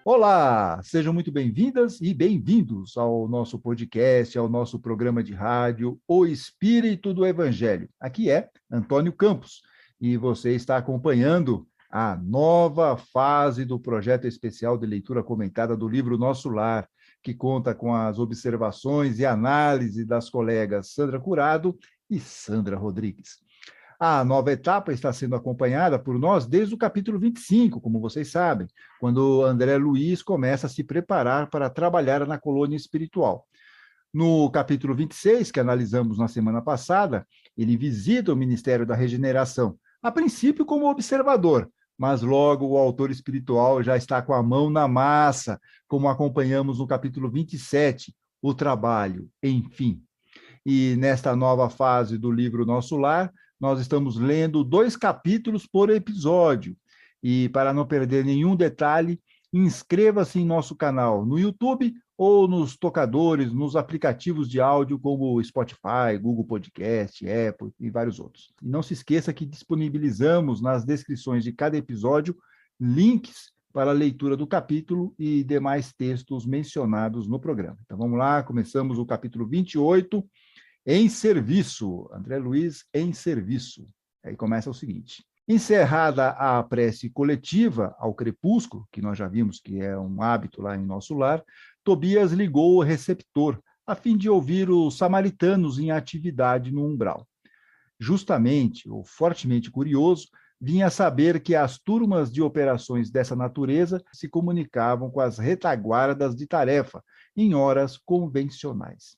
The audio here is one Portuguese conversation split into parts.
Olá, sejam muito bem-vindas e bem-vindos ao nosso podcast, ao nosso programa de rádio, O Espírito do Evangelho. Aqui é Antônio Campos e você está acompanhando a nova fase do projeto especial de leitura comentada do livro Nosso Lar, que conta com as observações e análise das colegas Sandra Curado e Sandra Rodrigues. A nova etapa está sendo acompanhada por nós desde o capítulo 25, como vocês sabem, quando André Luiz começa a se preparar para trabalhar na colônia espiritual. No capítulo 26, que analisamos na semana passada, ele visita o Ministério da Regeneração, a princípio como observador, mas logo o autor espiritual já está com a mão na massa, como acompanhamos no capítulo 27, o trabalho, enfim. E nesta nova fase do livro Nosso Lar, nós estamos lendo 2 capítulos por episódio. E para não perder nenhum detalhe, inscreva-se em nosso canal no YouTube ou nos tocadores, nos aplicativos de áudio como Spotify, Google Podcast, Apple e vários outros. E não se esqueça que disponibilizamos nas descrições de cada episódio links para a leitura do capítulo e demais textos mencionados no programa. Então vamos lá, começamos o capítulo 28, em serviço, André Luiz em serviço. Aí começa o seguinte: encerrada a prece coletiva ao crepúsculo, que nós já vimos que é um hábito lá em Nosso Lar, Tobias ligou o receptor, a fim de ouvir os samaritanos em atividade no umbral. Justamente, ou fortemente curioso, vinha saber que as turmas de operações dessa natureza se comunicavam com as retaguardas de tarefa em horas convencionais.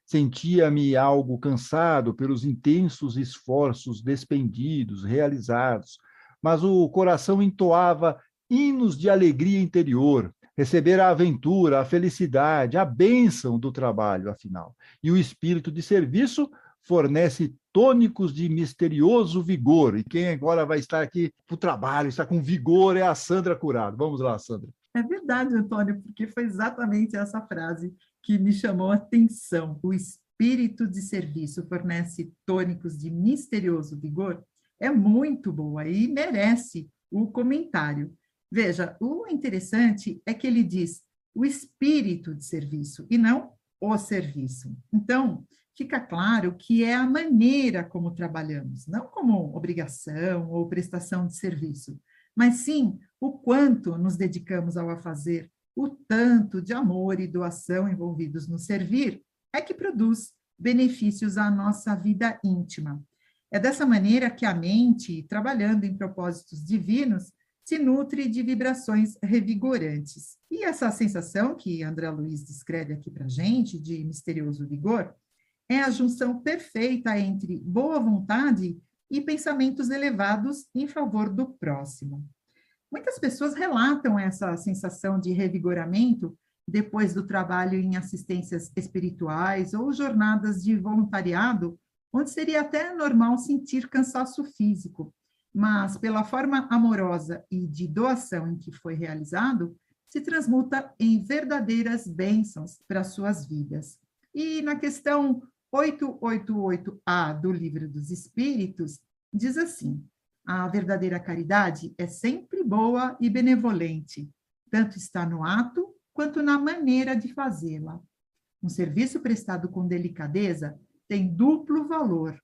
Sentia-me algo cansado pelos intensos esforços despendidos, realizados, mas o coração entoava hinos de alegria interior, receber a aventura, a felicidade, a bênção do trabalho, afinal. E o espírito de serviço fornece tônicos de misterioso vigor. E quem agora vai estar aqui para o trabalho, está com vigor, é a Sandra Curado. Vamos lá, Sandra. É verdade, Antônio, porque foi exatamente essa frase que me chamou a atenção. O espírito de serviço fornece tônicos de misterioso vigor. É muito boa e merece o comentário. Veja, o interessante é que ele diz o espírito de serviço e não o serviço. Então, fica claro que é a maneira como trabalhamos, não como obrigação ou prestação de serviço, mas sim o quanto nos dedicamos ao afazer, o tanto de amor e doação envolvidos no servir, é que produz benefícios à nossa vida íntima. É dessa maneira que a mente, trabalhando em propósitos divinos, se nutre de vibrações revigorantes. E essa sensação que André Luiz descreve aqui para a gente, de misterioso vigor, é a junção perfeita entre boa vontade e pensamentos elevados em favor do próximo. Muitas pessoas relatam essa sensação de revigoramento depois do trabalho em assistências espirituais ou jornadas de voluntariado, onde seria até normal sentir cansaço físico, mas pela forma amorosa e de doação em que foi realizado, se transmuta em verdadeiras bênçãos para suas vidas. E na questão 888A do Livro dos Espíritos, diz assim: a verdadeira caridade é sempre boa e benevolente, tanto está no ato quanto na maneira de fazê-la. Um serviço prestado com delicadeza tem duplo valor.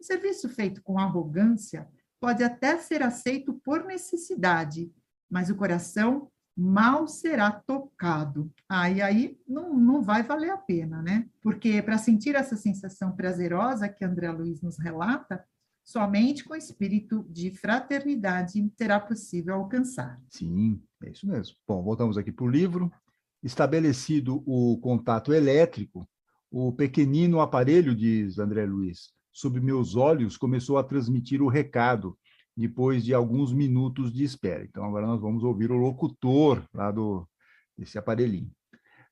Um serviço feito com arrogância pode até ser aceito por necessidade, mas o coração mal será tocado. E aí não vai valer a pena, né? Porque para sentir essa sensação prazerosa que André Luiz nos relata, somente com espírito de fraternidade será possível alcançar. Sim, é isso mesmo. Bom, voltamos aqui para o livro. Estabelecido o contato elétrico, o pequenino aparelho, diz André Luiz, sob meus olhos, começou a transmitir o recado, depois de alguns minutos de espera. Então, agora nós vamos ouvir o locutor lá desse aparelhinho.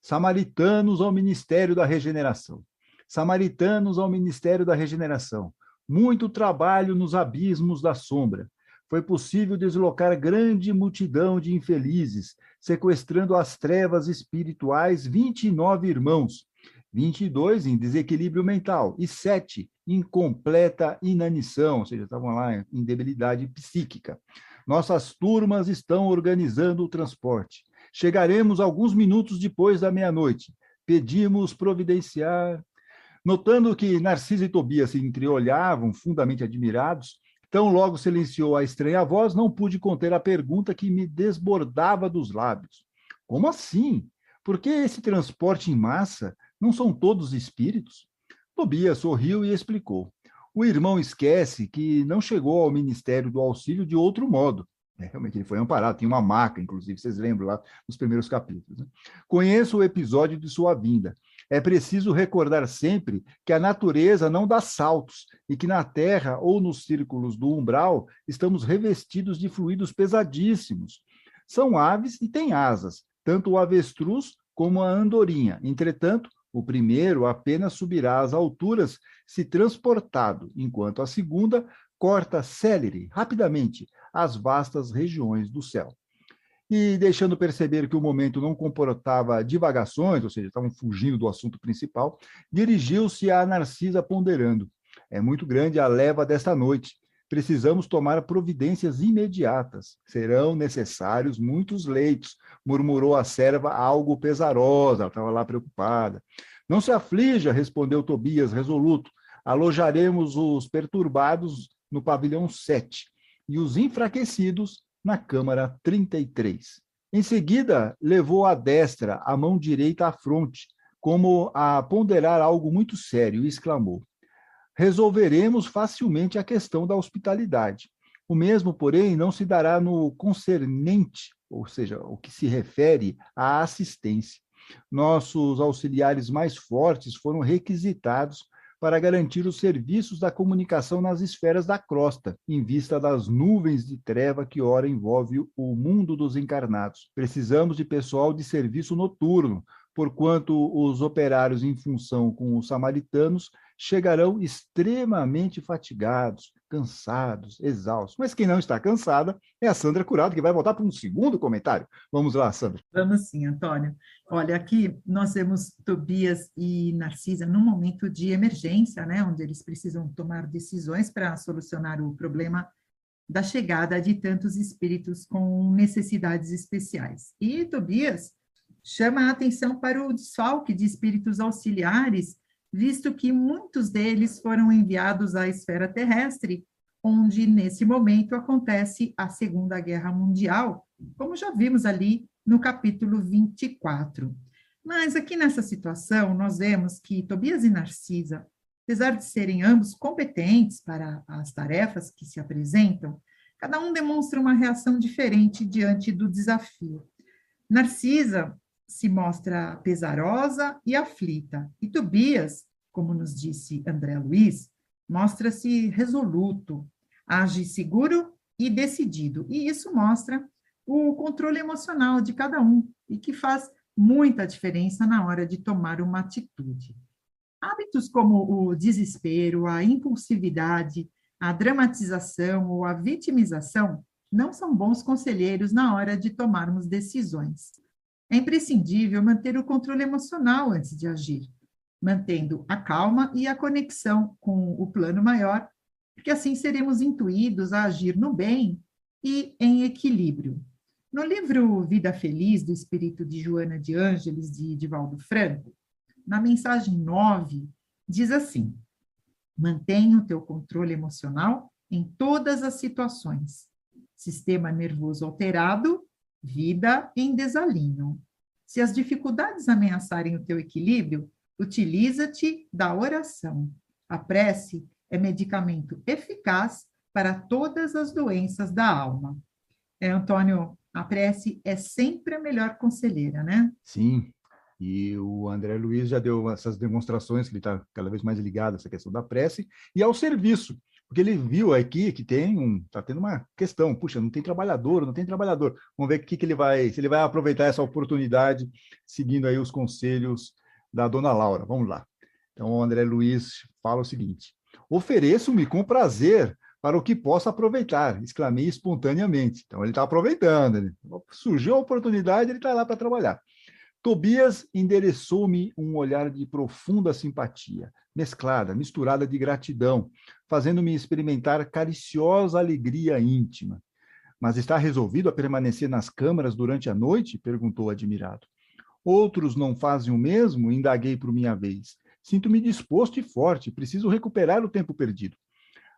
Samaritanos ao Ministério da Regeneração. Samaritanos ao Ministério da Regeneração. Muito trabalho nos abismos da sombra. Foi possível deslocar grande multidão de infelizes, sequestrando as trevas espirituais 29 irmãos, 22 em desequilíbrio mental e 7 em completa inanição, ou seja, estavam lá em debilidade psíquica. Nossas turmas estão organizando o transporte. Chegaremos alguns minutos depois da meia-noite. Pedimos providenciar. Notando que Narciso e Tobias se entreolhavam, fundamente admirados, tão logo silenciou a estranha voz, não pude conter a pergunta que me desbordava dos lábios. Como assim? Por que esse transporte em massa? Não são todos espíritos? Tobias sorriu e explicou. O irmão esquece que não chegou ao Ministério do Auxílio de outro modo. Realmente, ele foi amparado, tem uma maca, inclusive, vocês lembram lá nos primeiros capítulos. Né? Conheço o episódio de sua vinda. É preciso recordar sempre que a natureza não dá saltos e que na Terra ou nos círculos do umbral estamos revestidos de fluidos pesadíssimos. São aves e têm asas, tanto o avestruz como a andorinha. Entretanto, o primeiro apenas subirá às alturas se transportado, enquanto a segunda corta célere, rapidamente, as vastas regiões do céu. E deixando perceber que o momento não comportava divagações, ou seja, estavam fugindo do assunto principal, dirigiu-se a Narcisa ponderando. É muito grande a leva desta noite. Precisamos tomar providências imediatas. Serão necessários muitos leitos, murmurou a serva algo pesarosa, ela estava lá preocupada. Não se aflija, respondeu Tobias, resoluto. Alojaremos os perturbados no pavilhão 7 e os enfraquecidos na câmara 33. Em seguida, levou à destra a mão direita à fronte, como a ponderar algo muito sério, e exclamou: resolveremos facilmente a questão da hospitalidade. O mesmo, porém, não se dará no concernente, ou seja, o que se refere à assistência. Nossos auxiliares mais fortes foram requisitados para garantir os serviços da comunicação nas esferas da crosta, em vista das nuvens de treva que ora envolve o mundo dos encarnados. Precisamos de pessoal de serviço noturno, porquanto os operários em função com os samaritanos chegarão extremamente fatigados, cansados, exaustos. Mas quem não está cansada é a Sandra Curado, que vai voltar para um segundo comentário. Vamos lá, Sandra. Vamos sim, Antônio. Olha, aqui nós vemos Tobias e Narcisa num momento de emergência, né, onde eles precisam tomar decisões para solucionar o problema da chegada de tantos espíritos com necessidades especiais. E Tobias chama a atenção para o desfalque de espíritos auxiliares, visto que muitos deles foram enviados à esfera terrestre, onde, nesse momento, acontece a Segunda Guerra Mundial, como já vimos ali no capítulo 24. Mas aqui nessa situação, nós vemos que Tobias e Narcisa, apesar de serem ambos competentes para as tarefas que se apresentam, cada um demonstra uma reação diferente diante do desafio. Narcisa se mostra pesarosa e aflita, e Tobias, como nos disse André Luiz, mostra-se resoluto, age seguro e decidido, e isso mostra o controle emocional de cada um, e que faz muita diferença na hora de tomar uma atitude. Hábitos como o desespero, a impulsividade, a dramatização ou a vitimização não são bons conselheiros na hora de tomarmos decisões. É imprescindível manter o controle emocional antes de agir, mantendo a calma e a conexão com o plano maior, porque assim seremos intuídos a agir no bem e em equilíbrio. No livro Vida Feliz, do Espírito de Joana de Ângeles, de Divaldo Franco, na mensagem 9, diz assim: mantenha o teu controle emocional em todas as situações. Sistema nervoso alterado, vida em desalinho. Se as dificuldades ameaçarem o teu equilíbrio, utiliza-te da oração. A prece é medicamento eficaz para todas as doenças da alma. Antônio, a prece é sempre a melhor conselheira, né? Sim, e o André Luiz já deu essas demonstrações que ele está cada vez mais ligado a essa questão da prece e ao serviço, porque ele viu aqui que está tendo uma questão, puxa, não tem trabalhador. Vamos ver se ele vai aproveitar essa oportunidade seguindo aí os conselhos da dona Laura. Vamos lá. Então, o André Luiz fala o seguinte: ofereço-me com prazer para o que possa aproveitar, exclamei espontaneamente. Então, ele está aproveitando. Surgiu a oportunidade, ele está lá para trabalhar. Tobias endereçou-me um olhar de profunda simpatia, misturada de gratidão, fazendo-me experimentar cariciosa alegria íntima. Mas está resolvido a permanecer nas câmaras durante a noite? Perguntou admirado. Outros não fazem o mesmo? Indaguei por minha vez. Sinto-me disposto e forte, preciso recuperar o tempo perdido.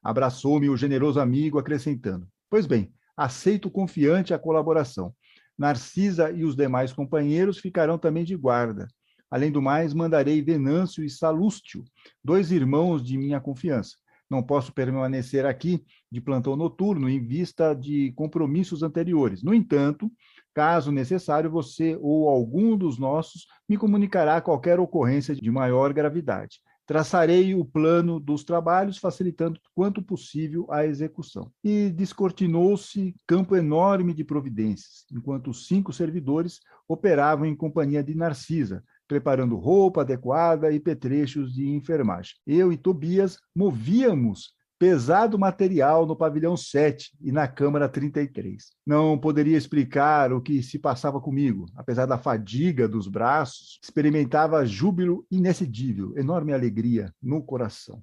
Abraçou-me o generoso amigo, acrescentando: Pois bem, aceito confiante a colaboração. Narcisa e os demais companheiros ficarão também de guarda. Além do mais, mandarei Venâncio e Salústio, 2 irmãos de minha confiança. Não posso permanecer aqui de plantão noturno em vista de compromissos anteriores. No entanto, caso necessário, você ou algum dos nossos me comunicará qualquer ocorrência de maior gravidade. Traçarei o plano dos trabalhos, facilitando quanto possível a execução. E descortinou-se campo enorme de providências, enquanto os 5 servidores operavam em companhia de Narcisa, preparando roupa adequada e petrechos de enfermagem. Eu e Tobias movíamos pesado material no pavilhão 7 e na câmara 33. Não poderia explicar o que se passava comigo. Apesar da fadiga dos braços, experimentava júbilo inexcedível, enorme alegria no coração.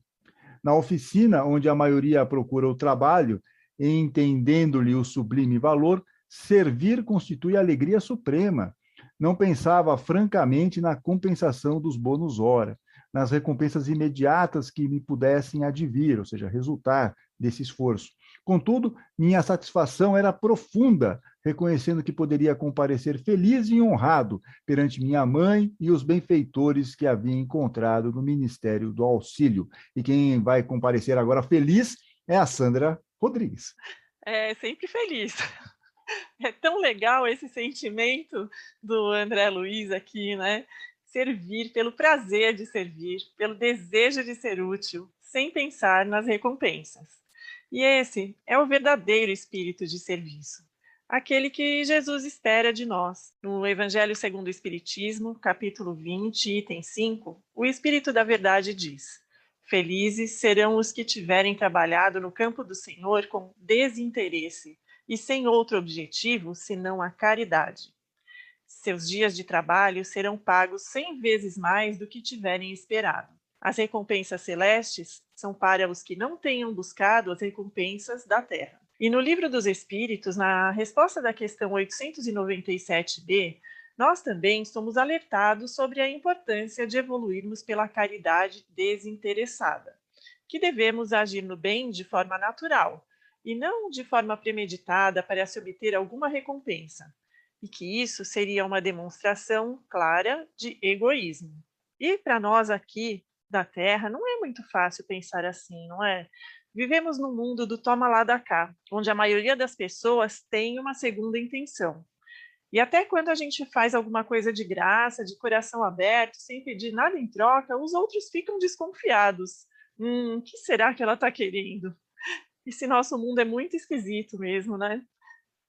Na oficina, onde a maioria procura o trabalho, entendendo-lhe o sublime valor, servir constitui alegria suprema. Não pensava francamente na compensação dos bônus hora, nas recompensas imediatas que me pudessem advir, ou seja, resultar desse esforço. Contudo, minha satisfação era profunda, reconhecendo que poderia comparecer feliz e honrado perante minha mãe e os benfeitores que havia encontrado no Ministério do Auxílio. E quem vai comparecer agora feliz é a Sandra Rodrigues. É, sempre feliz. É tão legal esse sentimento do André Luiz aqui, né? Servir pelo prazer de servir, pelo desejo de ser útil, sem pensar nas recompensas. E esse é o verdadeiro espírito de serviço, aquele que Jesus espera de nós. No Evangelho segundo o Espiritismo, capítulo 20, item 5, o Espírito da Verdade diz: Felizes serão os que tiverem trabalhado no campo do Senhor com desinteresse e sem outro objetivo senão a caridade. Seus dias de trabalho serão pagos 100 vezes mais do que tiverem esperado. As recompensas celestes são para os que não tenham buscado as recompensas da terra. E no Livro dos Espíritos, na resposta da questão 897b, nós também somos alertados sobre a importância de evoluirmos pela caridade desinteressada, que devemos agir no bem de forma natural, e não de forma premeditada para se obter alguma recompensa, e que isso seria uma demonstração clara de egoísmo. E para nós aqui da Terra não é muito fácil pensar assim, não é? Vivemos num mundo do toma lá da cá, onde a maioria das pessoas tem uma segunda intenção. E até quando a gente faz alguma coisa de graça, de coração aberto, sem pedir nada em troca, os outros ficam desconfiados. O que será que ela está querendo? Esse nosso mundo é muito esquisito mesmo, né?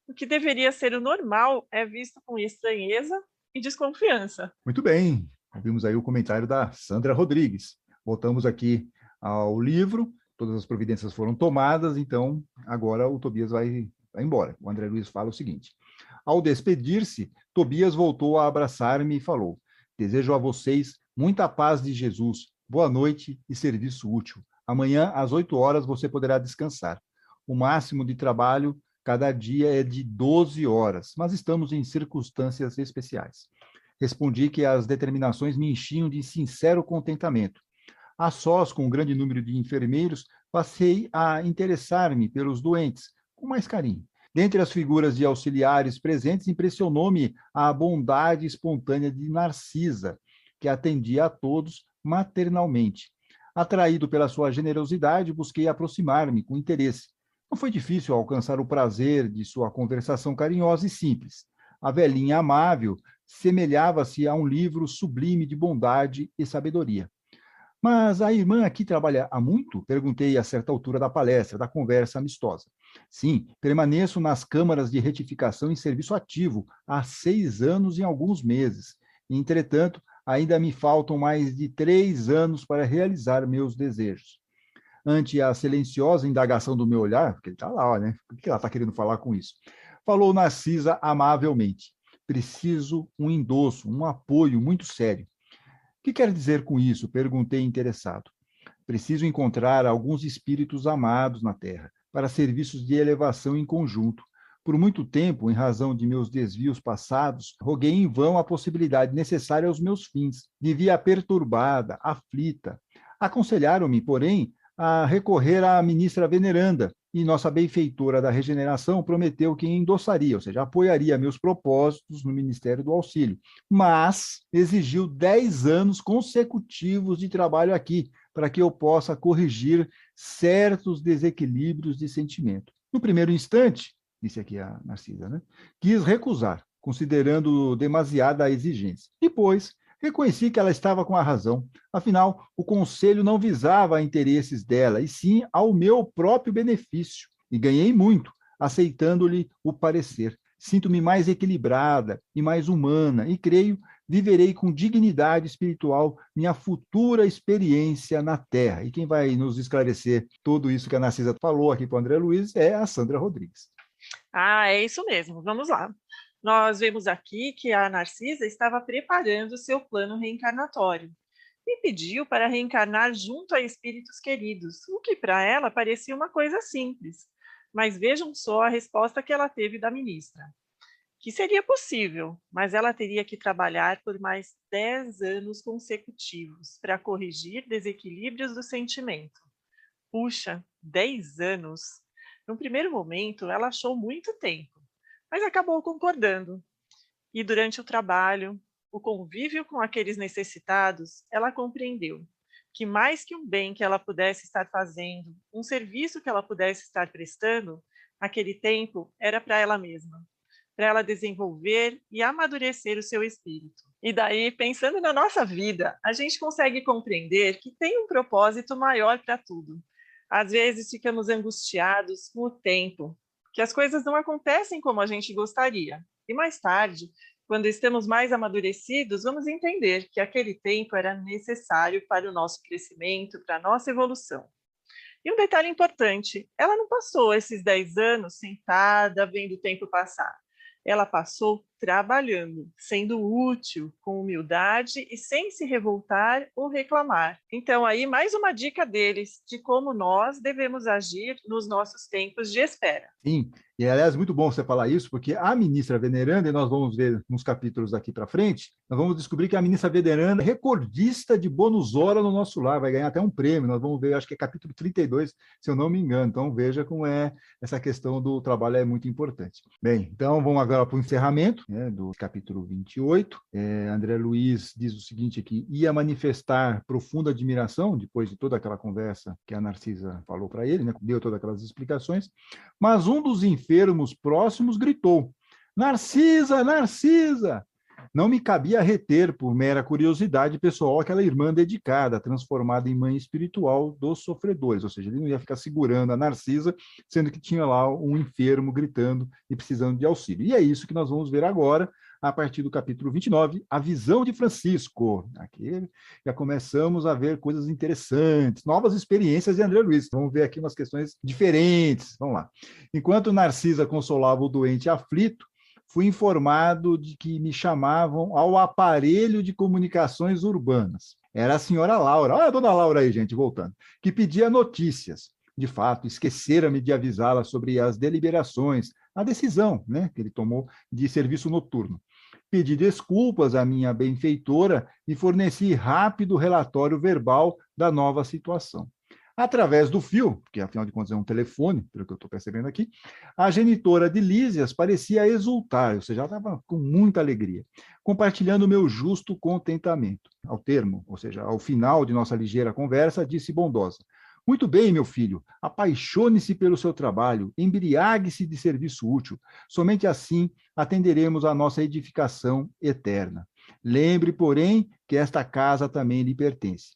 O que deveria ser o normal é visto com estranheza e desconfiança. Muito bem, ouvimos aí o comentário da Sandra Rodrigues. Voltamos aqui ao livro, todas as providências foram tomadas, então agora o Tobias vai embora. O André Luiz fala o seguinte: ao despedir-se, Tobias voltou a abraçar-me e falou: desejo a vocês muita paz de Jesus, boa noite e serviço útil. Amanhã, às 8 horas, você poderá descansar. O máximo de trabalho cada dia é de 12 horas, mas estamos em circunstâncias especiais. Respondi que as determinações me enchiam de sincero contentamento. A sós com um grande número de enfermeiros, passei a interessar-me pelos doentes, com mais carinho. Dentre as figuras de auxiliares presentes, impressionou-me a bondade espontânea de Narcisa, que atendia a todos maternalmente. Atraído pela sua generosidade, busquei aproximar-me com interesse. Não foi difícil alcançar o prazer de sua conversação carinhosa e simples. A velhinha amável semelhava-se a um livro sublime de bondade e sabedoria. Mas a irmã aqui trabalha há muito? Perguntei a certa altura da palestra, da conversa amistosa. Sim, permaneço nas câmaras de retificação em serviço ativo há 6 anos e alguns meses. Entretanto, ainda me faltam mais de 3 anos para realizar meus desejos. Ante a silenciosa indagação do meu olhar, porque ele está lá, né? O que ela está querendo falar com isso? Falou Narcisa amavelmente. Preciso um endosso, um apoio muito sério. O que quer dizer com isso? Perguntei interessado. Preciso encontrar alguns espíritos amados na Terra, para serviços de elevação em conjunto. Por muito tempo, em razão de meus desvios passados, roguei em vão a possibilidade necessária aos meus fins. Vivia perturbada, aflita. Aconselharam-me, porém, a recorrer à ministra veneranda, e nossa benfeitora da regeneração prometeu que endossaria, ou seja, apoiaria meus propósitos no Ministério do Auxílio, mas exigiu 10 anos consecutivos de trabalho aqui, para que eu possa corrigir certos desequilíbrios de sentimento. No primeiro instante, disse aqui a Narcisa, né, quis recusar, considerando demasiada a exigência. Depois, reconheci que ela estava com a razão. Afinal, o conselho não visava interesses dela, e sim ao meu próprio benefício. E ganhei muito, aceitando-lhe o parecer. Sinto-me mais equilibrada e mais humana, e creio viverei com dignidade espiritual minha futura experiência na Terra. E quem vai nos esclarecer tudo isso que a Narcisa falou aqui para o André Luiz é a Sandra Rodrigues. É isso mesmo. Vamos lá. Nós vemos aqui que a Narcisa estava preparando o seu plano reencarnatório e pediu para reencarnar junto a espíritos queridos, o que para ela parecia uma coisa simples. Mas vejam só a resposta que ela teve da ministra. Que seria possível, mas ela teria que trabalhar por mais 10 anos consecutivos para corrigir desequilíbrios do sentimento. Puxa, 10 anos! No primeiro momento, ela achou muito tempo, mas acabou concordando. E durante o trabalho, o convívio com aqueles necessitados, ela compreendeu que mais que um bem que ela pudesse estar fazendo, um serviço que ela pudesse estar prestando, aquele tempo era para ela mesma, para ela desenvolver e amadurecer o seu espírito. E daí, pensando na nossa vida, a gente consegue compreender que tem um propósito maior para tudo. Às vezes ficamos angustiados com o tempo, que as coisas não acontecem como a gente gostaria. E mais tarde, quando estamos mais amadurecidos, vamos entender que aquele tempo era necessário para o nosso crescimento, para a nossa evolução. E um detalhe importante, ela não passou esses 10 anos sentada, vendo o tempo passar. Ela passou trabalhando, sendo útil, com humildade e sem se revoltar ou reclamar. Então, aí, mais uma dica deles de como nós devemos agir nos nossos tempos de espera. Sim, e aliás, muito bom você falar isso, porque a ministra veneranda, e nós vamos ver nos capítulos daqui para frente, nós vamos descobrir que a ministra veneranda é recordista de bônus hora no nosso lar, vai ganhar até um prêmio, nós vamos ver, acho que é capítulo 32, se eu não me engano, então veja como é essa questão do trabalho é muito importante. Bem, então vamos agora para o encerramento, né, do capítulo 28, André Luiz diz o seguinte aqui, ia manifestar profunda admiração, depois de toda aquela conversa que a Narcisa falou para ele, né, deu todas aquelas explicações, mas um dos enfermos próximos gritou, Narcisa, Narcisa! Não me cabia reter, por mera curiosidade pessoal, aquela irmã dedicada, transformada em mãe espiritual dos sofredores, ou seja, ele não ia ficar segurando a Narcisa, sendo que tinha lá um enfermo gritando e precisando de auxílio. E é isso que nós vamos ver agora, a partir do capítulo 29, a visão de Francisco. Aqui já começamos a ver coisas interessantes, novas experiências de André Luiz. Vamos ver aqui umas questões diferentes. Vamos lá. Enquanto Narcisa consolava o doente aflito, fui informado de que me chamavam ao aparelho de comunicações urbanas. Era a senhora Laura, olha a dona Laura aí, gente, voltando, que pedia notícias. De fato, esquecera-me de avisá-la sobre as deliberações, a decisão, né, que ele tomou de serviço noturno. Pedi desculpas à minha benfeitora e forneci rápido relatório verbal da nova situação. Através do fio, que afinal de contas é um telefone, pelo que eu estou percebendo aqui, a genitora de Lísias parecia exultar, ou seja, ela estava com muita alegria, compartilhando o meu justo contentamento. Ao termo, ou seja, ao final de nossa ligeira conversa, disse bondosa, muito bem, meu filho, apaixone-se pelo seu trabalho, embriague-se de serviço útil, somente assim atenderemos à nossa edificação eterna. Lembre, porém, que esta casa também lhe pertence.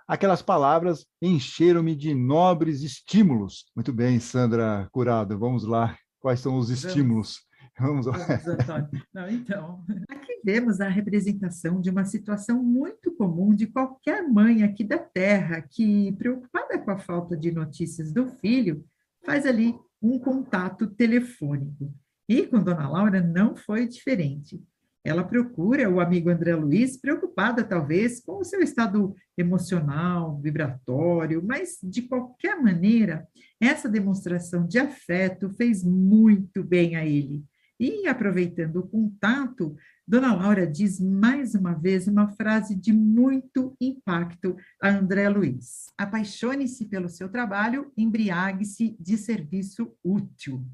Aquelas palavras encheram-me de nobres estímulos. Muito bem, Sandra Curado, vamos lá. Quais são os estímulos? Vamos lá. Vamos, Antônio. Não, então, aqui vemos a representação de uma situação muito comum de qualquer mãe aqui da Terra que, preocupada com a falta de notícias do filho, faz ali um contato telefônico. E com Dona Laura não foi diferente. Ela procura o amigo André Luiz, preocupada talvez com o seu estado emocional, vibratório, mas de qualquer maneira, Essa demonstração de afeto fez muito bem a ele. E, aproveitando o contato, Dona Laura diz mais uma vez uma frase de muito impacto a André Luiz: apaixone-se pelo seu trabalho, embriague-se de serviço útil.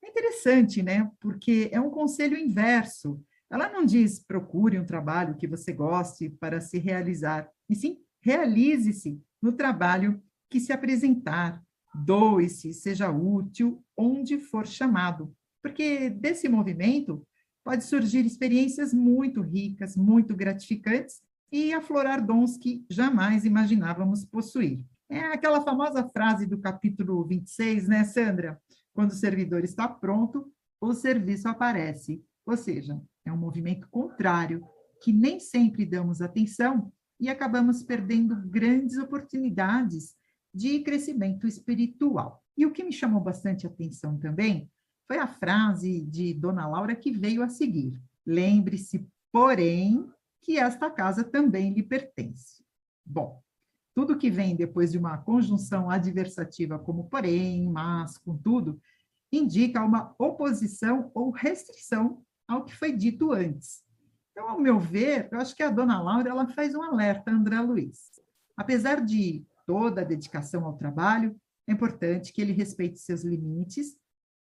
É interessante, né? Porque é um conselho inverso. Ela não diz procure um trabalho que você goste para se realizar, e sim realize-se no trabalho que se apresentar, doe-se, seja útil onde for chamado, porque desse movimento pode surgir experiências muito ricas, muito gratificantes e aflorar dons que jamais imaginávamos possuir. É aquela famosa frase do capítulo 26, né, Sandra? Quando o servidor está pronto, o serviço aparece. Ou seja, é um movimento contrário, que nem sempre damos atenção e acabamos perdendo grandes oportunidades de crescimento espiritual. E o que me chamou bastante atenção também foi a frase de Dona Laura que veio a seguir: lembre-se, porém, que esta casa também lhe pertence. Bom, tudo que vem depois de uma conjunção adversativa como porém, mas, contudo, indica uma oposição ou restrição ao que foi dito antes. Então, ao meu ver, eu acho que a Dona Laura ela faz um alerta a André Luiz. Apesar de toda a dedicação ao trabalho, é importante que ele respeite seus limites,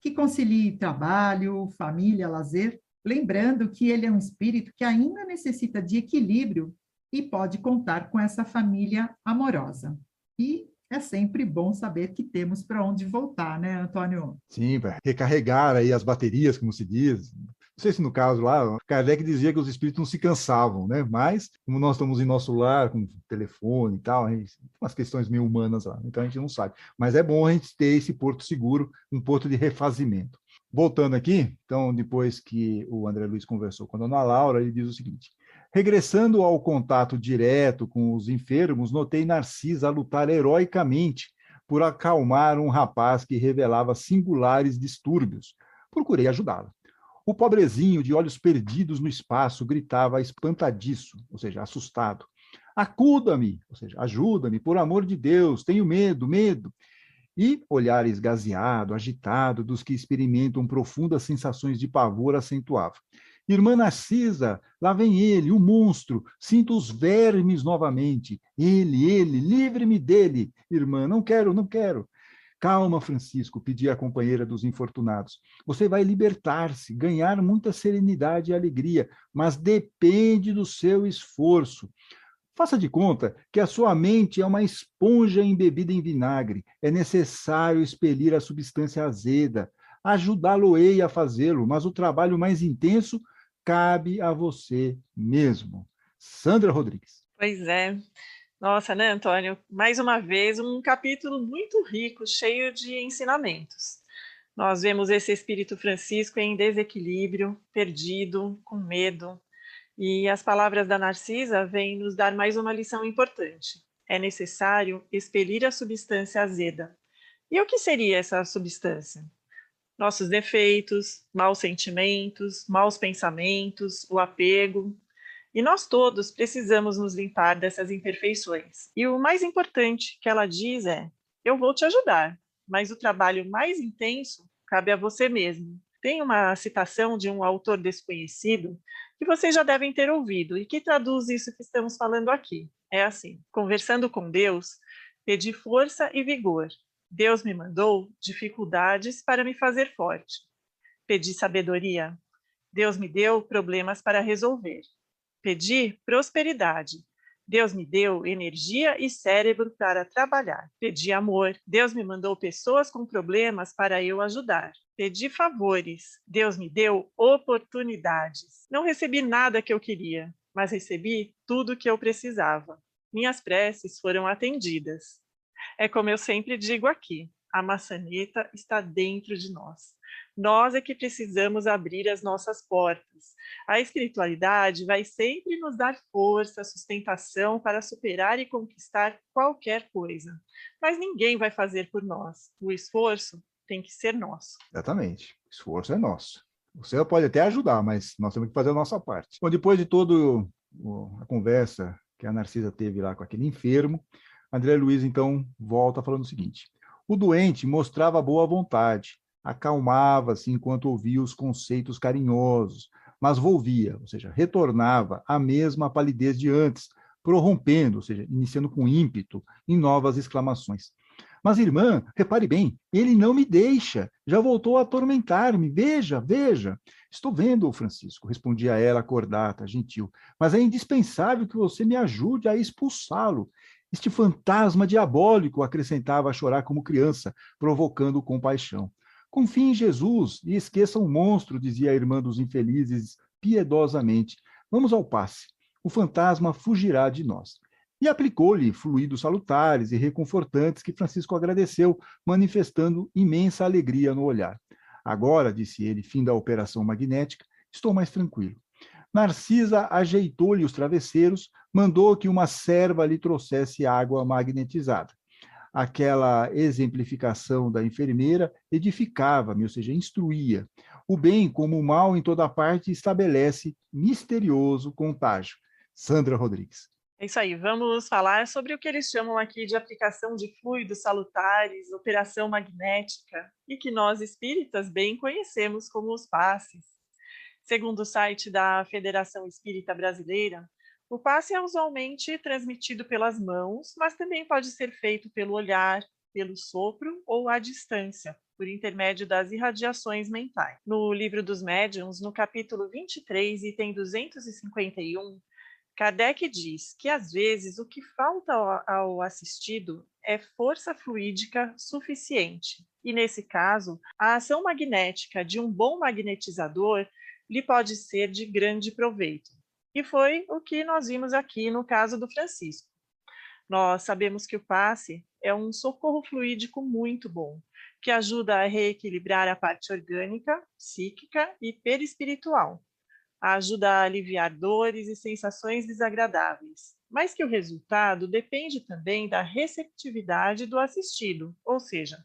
que concilie trabalho, família, lazer, lembrando que ele é um espírito que ainda necessita de equilíbrio e pode contar com essa família amorosa. E é sempre bom saber que temos para onde voltar, né, Antônio? Sim, para recarregar aí as baterias, como se diz. Não sei se no caso lá, Kardec dizia que os espíritos não se cansavam, né? Mas, como nós estamos em nosso lar, com telefone e tal, umas questões meio humanas lá, então a gente não sabe. Mas é bom a gente ter esse porto seguro, um porto de refazimento. Voltando aqui, então, depois que o André Luiz conversou com a Dona Laura, ele diz o seguinte: regressando ao contato direto com os enfermos, notei Narcisa lutar heroicamente por acalmar um rapaz que revelava singulares distúrbios. Procurei ajudá-la. O pobrezinho, de olhos perdidos no espaço, gritava espantadiço, ou seja, assustado. Acuda-me, ou seja, ajuda-me, por amor de Deus, tenho medo, medo. E olhar esgazeado, agitado, dos que experimentam profundas sensações de pavor acentuava. Irmã Narcisa, lá vem ele, o monstro, sinto os vermes novamente. Ele, livre-me dele. Irmã, não quero, não quero. Calma, Francisco, pedia a companheira dos infortunados. Você vai libertar-se, ganhar muita serenidade e alegria, mas depende do seu esforço. Faça de conta que a sua mente é uma esponja embebida em vinagre. É necessário expelir a substância azeda. Ajudá-lo-ei a fazê-lo, mas o trabalho mais intenso cabe a você mesmo. Sandra Rodrigues. Pois é. Nossa, né, Antônio? Mais uma vez, um capítulo muito rico, cheio de ensinamentos. Nós vemos esse espírito Francisco em desequilíbrio, perdido, com medo. E as palavras da Narcisa vêm nos dar mais uma lição importante. É necessário expelir a substância azeda. E o que seria essa substância? Nossos defeitos, maus sentimentos, maus pensamentos, o apego. E nós todos precisamos nos limpar dessas imperfeições. E o mais importante que ela diz é: eu vou te ajudar, mas o trabalho mais intenso cabe a você mesmo. Tem uma citação de um autor desconhecido que vocês já devem ter ouvido e que traduz isso que estamos falando aqui. É assim: conversando com Deus, pedi força e vigor. Deus me mandou dificuldades para me fazer forte. Pedi sabedoria. Deus me deu problemas para resolver. Pedi prosperidade. Deus me deu energia e cérebro para trabalhar. Pedi amor. Deus me mandou pessoas com problemas para eu ajudar. Pedi favores. Deus me deu oportunidades. Não recebi nada que eu queria, mas recebi tudo que eu precisava. Minhas preces foram atendidas. É como eu sempre digo aqui: a maçaneta está dentro de nós. Nós é que precisamos abrir as nossas portas. A espiritualidade vai sempre nos dar força, sustentação para superar e conquistar qualquer coisa. Mas ninguém vai fazer por nós. O esforço tem que ser nosso. Exatamente. O esforço é nosso. Você pode até ajudar, mas nós temos que fazer a nossa parte. Bom, depois de toda a conversa que a Narcisa teve lá com aquele enfermo, André Luiz, então, volta falando o seguinte: O doente mostrava boa vontade, acalmava-se enquanto ouvia os conceitos carinhosos, mas volvia, ou seja, retornava à mesma palidez de antes, prorrompendo, ou seja, iniciando com ímpeto em novas exclamações. Mas, irmã, repare bem, ele não me deixa, já voltou a atormentar-me, veja, veja. Estou vendo, Francisco, respondia ela, acordada, gentil, mas é indispensável que você me ajude a expulsá-lo. Este fantasma diabólico, acrescentava a chorar como criança, provocando compaixão. Confie em Jesus e esqueça o monstro, dizia a irmã dos infelizes piedosamente. Vamos ao passe. O fantasma fugirá de nós. E aplicou-lhe fluidos salutares e reconfortantes que Francisco agradeceu, manifestando imensa alegria no olhar. Agora, disse ele, fim da operação magnética, estou mais tranquilo. Narcisa ajeitou-lhe os travesseiros, mandou que uma serva lhe trouxesse água magnetizada. Aquela exemplificação da enfermeira edificava-me, ou seja, instruía. O bem, como o mal em toda parte, estabelece misterioso contágio. Sandra Rodrigues. É isso aí, vamos falar sobre o que eles chamam aqui de aplicação de fluidos salutares, operação magnética, e que nós espíritas bem conhecemos como os passes. Segundo o site da Federação Espírita Brasileira, o passe é usualmente transmitido pelas mãos, mas também pode ser feito pelo olhar, pelo sopro ou à distância, por intermédio das irradiações mentais. No Livro dos Médiuns, no capítulo 23, item 251, Kardec diz que, às vezes, o que falta ao assistido é força fluídica suficiente. E, nesse caso, a ação magnética de um bom magnetizador lhe pode ser de grande proveito. E foi o que nós vimos aqui no caso do Francisco. Nós sabemos que o passe é um socorro fluídico muito bom, que ajuda a reequilibrar a parte orgânica, psíquica e perispiritual. Ajuda a aliviar dores e sensações desagradáveis, mas que o resultado depende também da receptividade do assistido, ou seja,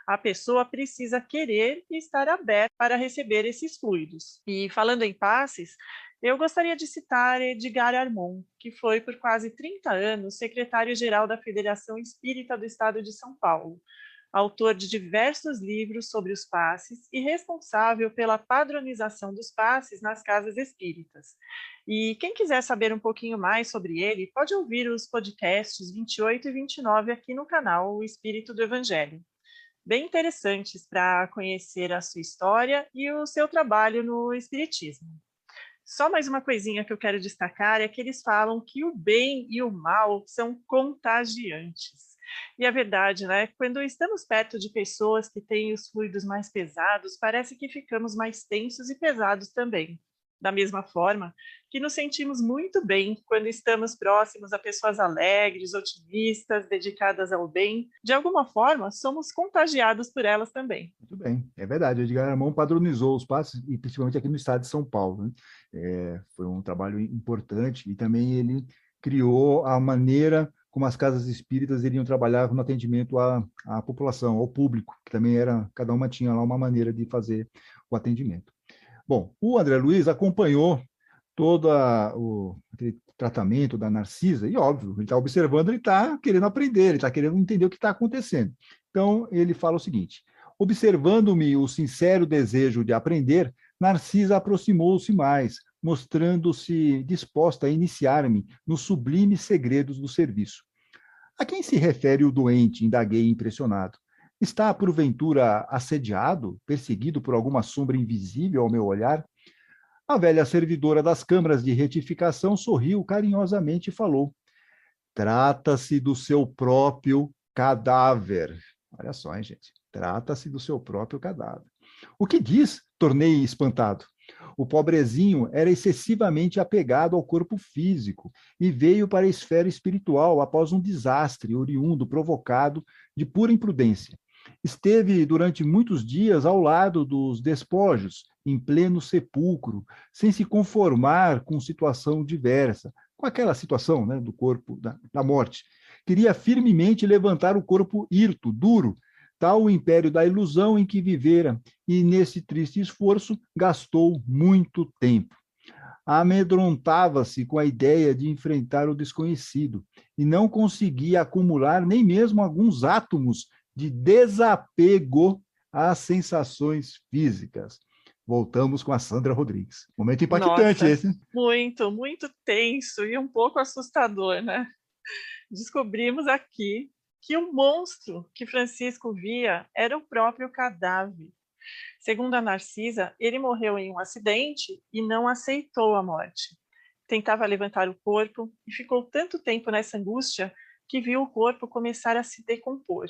a pessoa precisa querer e estar aberta para receber esses fluidos. E falando em passes, eu gostaria de citar Edgar Armon, que foi por quase 30 anos secretário-geral da Federação Espírita do Estado de São Paulo, autor de diversos livros sobre os passes e responsável pela padronização dos passes nas casas espíritas. E quem quiser saber um pouquinho mais sobre ele, pode ouvir os podcasts 28 e 29 aqui no canal O Espírito do Evangelho. Bem interessantes para conhecer a sua história e o seu trabalho no Espiritismo. Só mais uma coisinha que eu quero destacar é que eles falam que o bem e o mal são contagiantes. E é verdade, né? Quando estamos perto de pessoas que têm os fluidos mais pesados, parece que ficamos mais tensos e pesados também. Da mesma forma que nos sentimos muito bem quando estamos próximos a pessoas alegres, otimistas, dedicadas ao bem. De alguma forma, somos contagiados por elas também. Muito bem, é verdade. O Edgar Armon padronizou os passes, e principalmente aqui no estado de São Paulo, né? Foi um trabalho importante, e também ele criou a maneira como as casas espíritas iriam trabalhar no atendimento à população, ao público, que também era, cada uma tinha lá uma maneira de fazer o atendimento. Bom, o André Luiz acompanhou todo aquele tratamento da Narcisa, e óbvio, ele está observando, ele está querendo aprender, ele está querendo entender o que está acontecendo. Então, ele fala o seguinte: observando-me o sincero desejo de aprender, Narcisa aproximou-se mais, mostrando-se disposta a iniciar-me nos sublimes segredos do serviço. A quem se refere o doente? Indaguei impressionado. Está, porventura, assediado, perseguido por alguma sombra invisível ao meu olhar? A velha servidora das câmaras de retificação sorriu carinhosamente e falou: trata-se do seu próprio cadáver. Olha só, hein, gente? Trata-se do seu próprio cadáver. O que diz? Tornei espantado. O pobrezinho era excessivamente apegado ao corpo físico e veio para a esfera espiritual após um desastre oriundo provocado de pura imprudência. Esteve durante muitos dias ao lado dos despojos, em pleno sepulcro, sem se conformar com situação diversa, com aquela situação, né, do corpo da morte. Queria firmemente levantar o corpo hirto, duro, tal o império da ilusão em que vivera, e nesse triste esforço gastou muito tempo. Amedrontava-se com a ideia de enfrentar o desconhecido, e não conseguia acumular nem mesmo alguns átomos de desapego às sensações físicas. Voltamos com a Sandra Rodrigues. Momento impactante. Nossa, esse. muito, muito tenso e um pouco assustador, né? Descobrimos aqui que o monstro que Francisco via era o próprio cadáver. Segundo a Narcisa, ele morreu em um acidente e não aceitou a morte. Tentava levantar o corpo e ficou tanto tempo nessa angústia que viu o corpo começar a se decompor.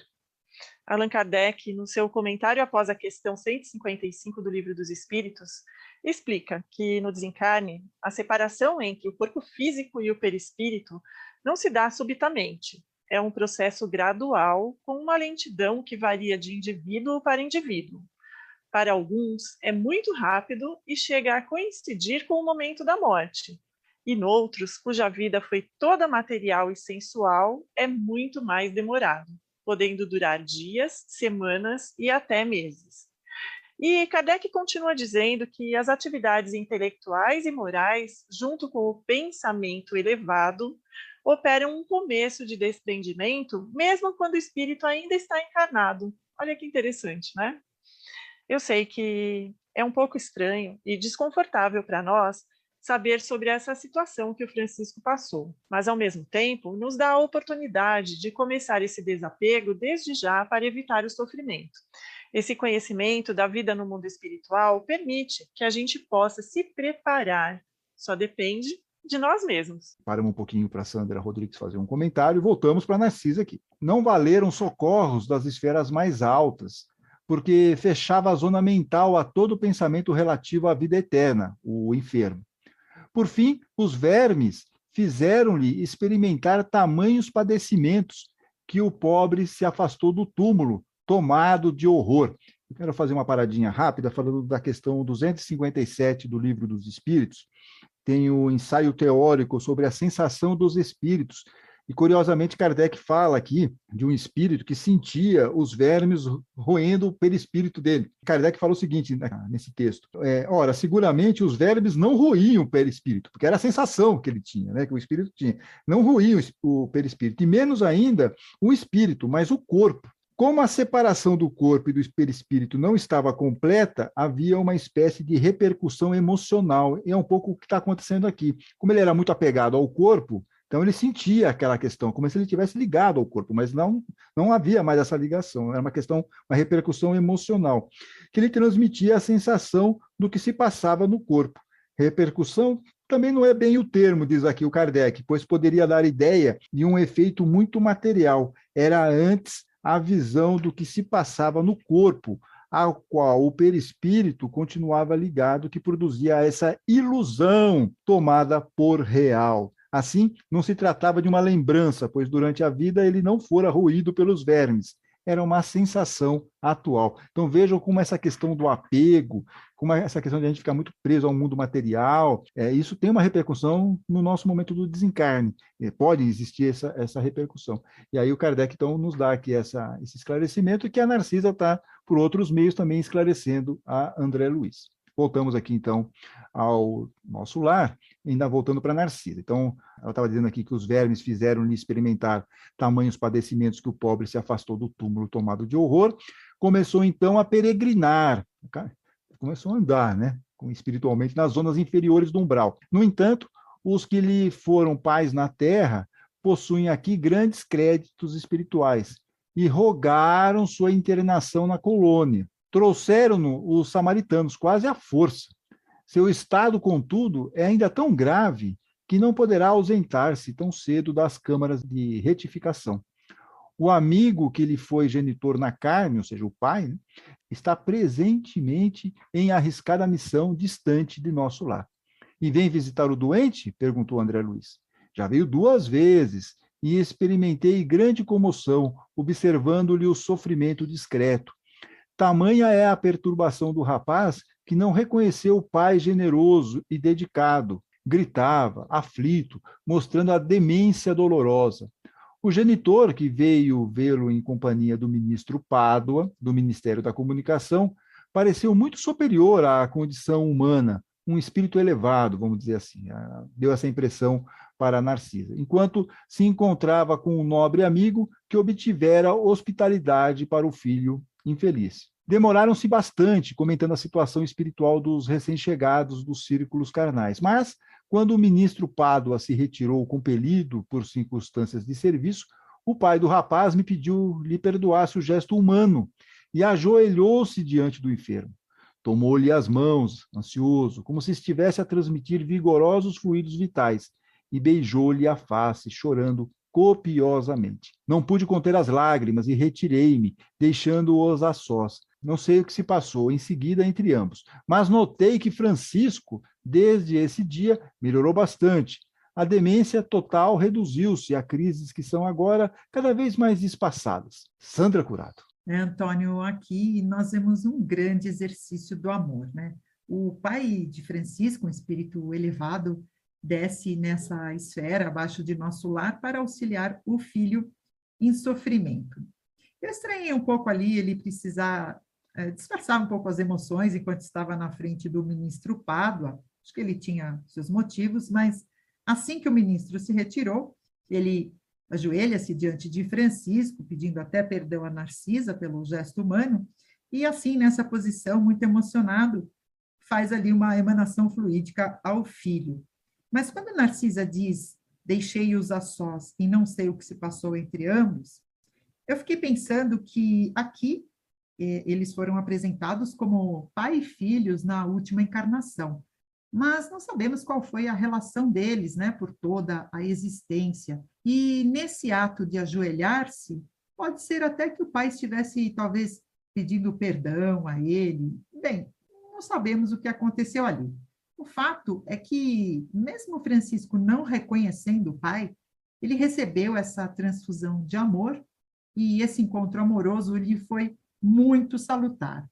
Allan Kardec, no seu comentário após a questão 155 do Livro dos Espíritos, explica que no desencarne, a separação entre o corpo físico e o perispírito não se dá subitamente. É um processo gradual, com uma lentidão que varia de indivíduo para indivíduo. Para alguns, é muito rápido e chega a coincidir com o momento da morte. E noutros, cuja vida foi toda material e sensual, é muito mais demorado, podendo durar dias, semanas e até meses. E Kardec continua dizendo que as atividades intelectuais e morais, junto com o pensamento elevado, operam um começo de desprendimento, mesmo quando o espírito ainda está encarnado. Olha que interessante, né? Eu sei que é um pouco estranho e desconfortável para nós saber sobre essa situação que o Francisco passou, mas, ao mesmo tempo, nos dá a oportunidade de começar esse desapego desde já para evitar o sofrimento. Esse conhecimento da vida no mundo espiritual permite que a gente possa se preparar, só depende de nós mesmos. Paramos um pouquinho para a Sandra Rodrigues fazer um comentário e voltamos para a Narcisa aqui. Não valeram socorros das esferas mais altas, porque fechava a zona mental a todo pensamento relativo à vida eterna, o enfermo. Por fim, os vermes fizeram-lhe experimentar tamanhos padecimentos que o pobre se afastou do túmulo, tomado de horror. Eu quero fazer uma paradinha rápida, falando da questão 257 do Livro dos Espíritos. Tem o ensaio teórico sobre a sensação dos espíritos. E, curiosamente, Kardec fala aqui de um espírito que sentia os vermes roendo o perispírito dele. Kardec fala o seguinte nesse texto. Ora, seguramente os vermes não roíam o perispírito, porque era a sensação que ele tinha, né, que o espírito tinha. Não roíam o perispírito, e menos ainda o espírito, mas o corpo. Como a separação do corpo e do perispírito não estava completa, havia uma espécie de repercussão emocional. E é um pouco o que está acontecendo aqui. Como ele era muito apegado ao corpo, então ele sentia aquela questão, como se ele tivesse ligado ao corpo, mas não havia mais essa ligação, era uma questão, uma repercussão emocional, que ele transmitia a sensação do que se passava no corpo. Repercussão também não é bem o termo, diz aqui o Kardec, pois poderia dar ideia de um efeito muito material. Era antes a visão do que se passava no corpo, ao qual o perispírito continuava ligado, que produzia essa ilusão tomada por real. Assim, não se tratava de uma lembrança, pois durante a vida ele não fora roído pelos vermes. Era uma sensação atual. Então vejam como essa questão do apego, como essa questão de a gente ficar muito preso ao mundo material, isso tem uma repercussão no nosso momento do desencarne. Pode existir essa repercussão. E aí o Kardec, então, nos dá aqui esse esclarecimento, que a Narcisa está, por outros meios, também esclarecendo a André Luiz. Voltamos aqui, então, ao nosso lar, ainda voltando para Narcisa. Então, ela estava dizendo aqui que os vermes fizeram-lhe experimentar tamanhos padecimentos que o pobre se afastou do túmulo tomado de horror. Começou, então, a peregrinar, começou a andar, né, espiritualmente, nas zonas inferiores do umbral. No entanto, os que lhe foram pais na terra possuem aqui grandes créditos espirituais e rogaram sua internação na colônia. Trouxeram-no os samaritanos quase à força. Seu estado, contudo, é ainda tão grave que não poderá ausentar-se tão cedo das câmaras de retificação. O amigo que lhe foi genitor na carne, ou seja, o pai, né, está presentemente em arriscada missão distante de nosso lar. E vem visitar o doente? Perguntou André Luiz. Já veio 2 vezes e experimentei grande comoção, observando-lhe o sofrimento discreto. Tamanha é a perturbação do rapaz que não reconheceu o pai generoso e dedicado. Gritava, aflito, mostrando a demência dolorosa. O genitor, que veio vê-lo em companhia do ministro Pádua, do Ministério da Comunicação, pareceu muito superior à condição humana, um espírito elevado, vamos dizer assim. Deu essa impressão para Narcisa, enquanto se encontrava com um nobre amigo que obtivera hospitalidade para o filho infeliz. Demoraram-se bastante comentando a situação espiritual dos recém-chegados dos círculos carnais, mas, quando o ministro Pádua se retirou compelido por circunstâncias de serviço, o pai do rapaz me pediu lhe perdoasse o gesto humano e ajoelhou-se diante do enfermo. Tomou-lhe as mãos, ansioso, como se estivesse a transmitir vigorosos fluidos vitais, e beijou-lhe a face, chorando copiosamente. Não pude conter as lágrimas e retirei-me, deixando-os a sós. Não sei o que se passou em seguida entre ambos, mas notei que Francisco, desde esse dia, melhorou bastante. A demência total reduziu-se a crises que são agora cada vez mais espaçadas. Sandra Curato. Antônio, aqui nós vemos um grande exercício do amor, né? O pai de Francisco, um espírito elevado, desce nessa esfera abaixo de nosso lar para auxiliar o filho em sofrimento. Eu estranhei um pouco ali ele precisar disfarçar um pouco as emoções enquanto estava na frente do ministro Pádua. Acho que ele tinha seus motivos, mas assim que o ministro se retirou, ele ajoelha-se diante de Francisco, pedindo até perdão a Narcisa pelo gesto humano, e assim, nessa posição, muito emocionado, faz ali uma emanação fluídica ao filho. Mas quando Narcisa diz, deixei-os a sós e não sei o que se passou entre ambos, eu fiquei pensando que aqui eles foram apresentados como pai e filhos na última encarnação, mas não sabemos qual foi a relação deles, né, por toda a existência. E nesse ato de ajoelhar-se, pode ser até que o pai estivesse, talvez, pedindo perdão a ele. Bem, não sabemos o que aconteceu ali. O fato é que, mesmo Francisco não reconhecendo o pai, ele recebeu essa transfusão de amor e esse encontro amoroso lhe foi muito salutar.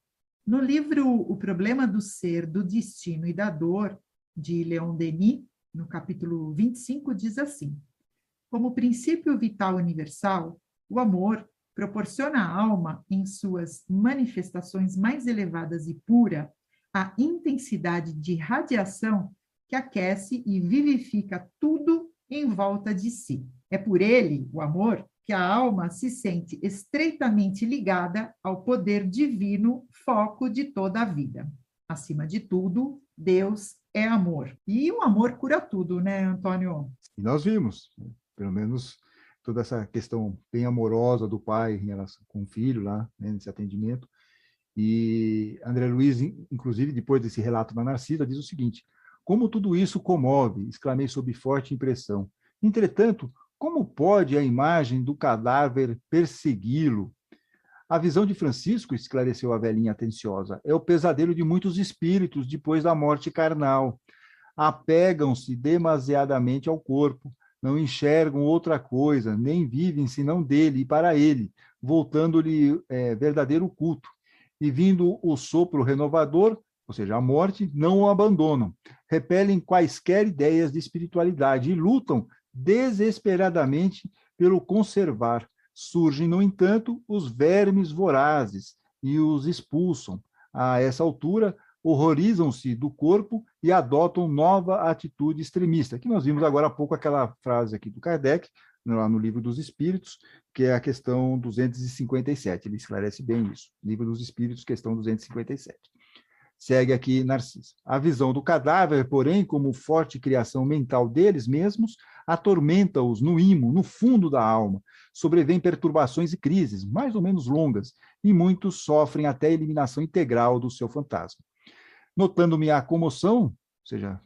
No livro O Problema do Ser, do Destino e da Dor, de Leon Denis, no capítulo 25, diz assim: como princípio vital universal, o amor proporciona à alma, em suas manifestações mais elevadas e pura, a intensidade de radiação que aquece e vivifica tudo em volta de si. É por ele, o amor, que a alma se sente estreitamente ligada ao poder divino, foco de toda a vida. Acima de tudo, Deus é amor. E o amor cura tudo, né, Antônio? E nós vimos, pelo menos, toda essa questão bem amorosa do pai em relação com o filho lá, né, nesse atendimento. E André Luiz, inclusive, depois desse relato da Narcisa, diz o seguinte: como tudo isso comove, exclamei sob forte impressão. Entretanto, como pode a imagem do cadáver persegui-lo? A visão de Francisco, esclareceu a velhinha atenciosa, é o pesadelo de muitos espíritos depois da morte carnal. Apegam-se demasiadamente ao corpo, não enxergam outra coisa, nem vivem senão dele e para ele, voltando-lhe verdadeiro culto. E vindo o sopro renovador, ou seja, a morte, não o abandonam, repelem quaisquer ideias de espiritualidade e lutam desesperadamente pelo conservar. Surgem, no entanto, os vermes vorazes e os expulsam. A essa altura, horrorizam-se do corpo e adotam nova atitude extremista, que nós vimos agora há pouco aquela frase aqui do Kardec, lá no Livro dos Espíritos, que é a questão 257, ele esclarece bem isso. Livro dos Espíritos, questão 257. Segue aqui Narcisa. A visão do cadáver, porém, como forte criação mental deles mesmos, atormenta-os no imo, no fundo da alma. Sobrevêm perturbações e crises, mais ou menos longas, e muitos sofrem até a eliminação integral do seu fantasma. Notando-me a comoção, ou seja,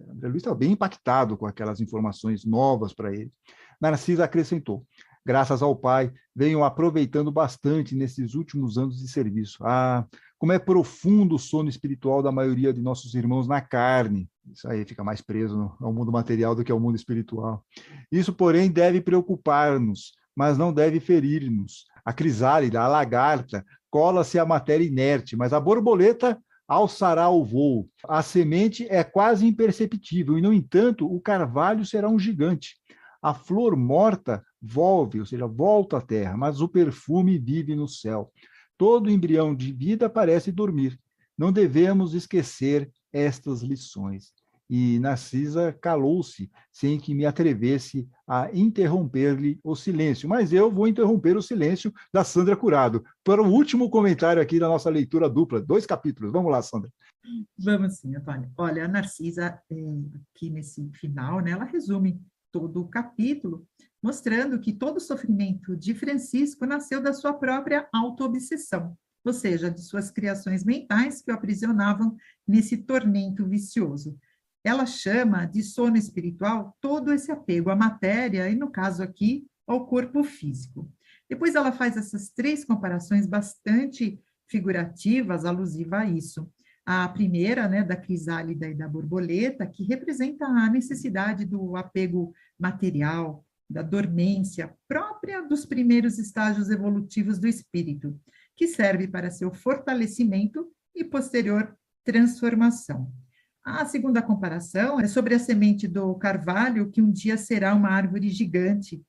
André Luiz estava bem impactado com aquelas informações novas para ele. Narcisa acrescentou: graças ao Pai, venho aproveitando bastante nesses últimos anos de serviço. Ah, como é profundo o sono espiritual da maioria de nossos irmãos na carne. Isso aí fica mais preso ao mundo material do que ao mundo espiritual. Isso, porém, deve preocupar-nos, mas não deve ferir-nos. A crisálida, a lagarta, cola-se à matéria inerte, mas a borboleta alçará o voo. A semente é quase imperceptível, e, no entanto, o carvalho será um gigante. A flor morta volve, ou seja, volta à terra, mas o perfume vive no céu. Todo embrião de vida parece dormir. Não devemos esquecer estas lições. e Narcisa calou-se, sem que me atrevesse a interromper-lhe o silêncio. Mas eu vou interromper o silêncio da Sandra Curado, para o último comentário aqui da nossa leitura dupla, 2 capítulos. Vamos lá, Sandra. Vamos sim, Antônio. Olha, a Narcisa, aqui nesse final, né, ela resume todo o capítulo, mostrando que todo o sofrimento de Francisco nasceu da sua própria autoobsessão, ou seja, de suas criações mentais que o aprisionavam nesse tormento vicioso. Ela chama de sono espiritual todo esse apego à matéria e, no caso aqui, ao corpo físico. Depois ela faz essas 3 comparações bastante figurativas, alusivas a isso. A primeira, né, da crisálida e da borboleta, que representa a necessidade do apego material, da dormência própria dos primeiros estágios evolutivos do espírito, que serve para seu fortalecimento e posterior transformação. A segunda comparação é sobre a semente do carvalho, que um dia será uma árvore gigante,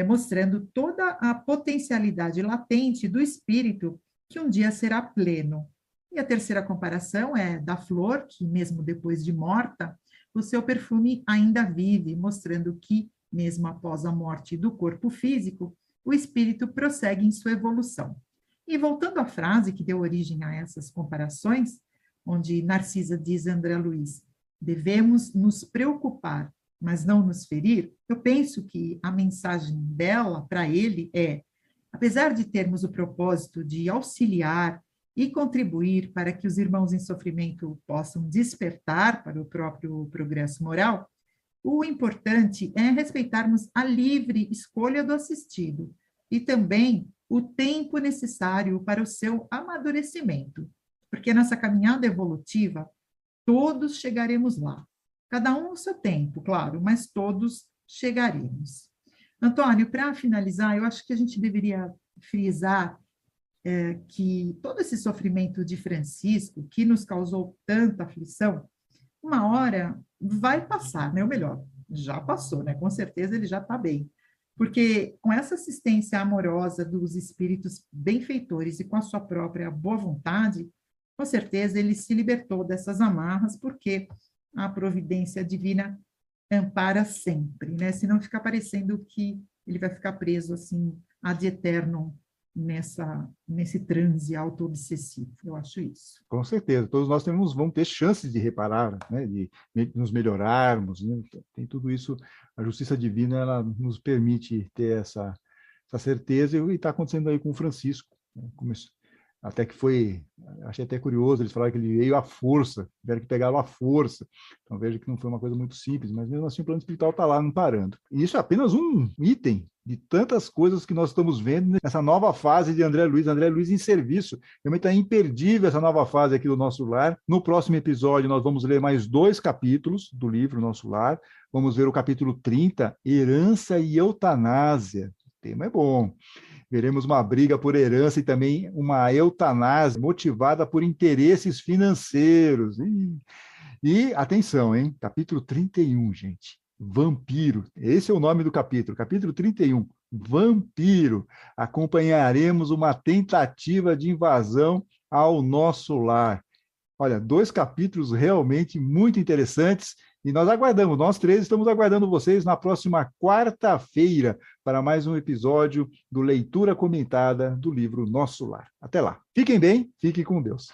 mostrando toda a potencialidade latente do espírito, que um dia será pleno. E a terceira comparação é da flor, que mesmo depois de morta, o seu perfume ainda vive, mostrando que, mesmo após a morte do corpo físico, o espírito prossegue em sua evolução. E voltando à frase que deu origem a essas comparações, onde Narcisa diz a André Luiz, devemos nos preocupar, mas não nos ferir, eu penso que a mensagem dela para ele é, apesar de termos o propósito de auxiliar e contribuir para que os irmãos em sofrimento possam despertar para o próprio progresso moral, o importante é respeitarmos a livre escolha do assistido e também o tempo necessário para o seu amadurecimento, porque nessa caminhada evolutiva, todos chegaremos lá. Cada um no seu tempo, claro, mas todos chegaremos. Antônio, para finalizar, eu acho que a gente deveria frisar que todo esse sofrimento de Francisco, que nos causou tanta aflição, uma hora vai passar, né? Ou melhor, já passou, né? Com certeza ele já está bem. Porque com essa assistência amorosa dos espíritos benfeitores e com a sua própria boa vontade, com certeza ele se libertou dessas amarras, porque a providência divina ampara sempre, né? Senão fica parecendo que ele vai ficar preso assim ad eternum nesse transe auto-obsessivo. Eu acho isso. Com certeza, todos nós vamos ter chances de reparar, né, de nos melhorarmos, né? Tem tudo isso, a justiça divina ela nos permite ter essa certeza, e está acontecendo aí com o Francisco, né? Até que achei até curioso, eles falaram que ele veio à força, tiveram que pegá-lo à força. Então veja que não foi uma coisa muito simples, mas mesmo assim o plano espiritual está lá, não parando. E isso é apenas um item de tantas coisas que nós estamos vendo nessa nova fase de André Luiz em serviço. Realmente está imperdível essa nova fase aqui do Nosso Lar. No próximo episódio nós vamos ler mais 2 capítulos do livro Nosso Lar. Vamos ver o capítulo 30, Herança e Eutanásia. O tema é bom. Veremos uma briga por herança e também uma eutanásia motivada por interesses financeiros. E atenção, hein? Capítulo 31, gente. Vampiro. Esse é o nome do capítulo. Capítulo 31. Vampiro. Acompanharemos uma tentativa de invasão ao nosso lar. Olha, 2 capítulos realmente muito interessantes. E nós aguardamos, nós 3 estamos aguardando vocês na próxima quarta-feira para mais um episódio do Leitura Comentada do livro Nosso Lar. Até lá. Fiquem bem, fiquem com Deus.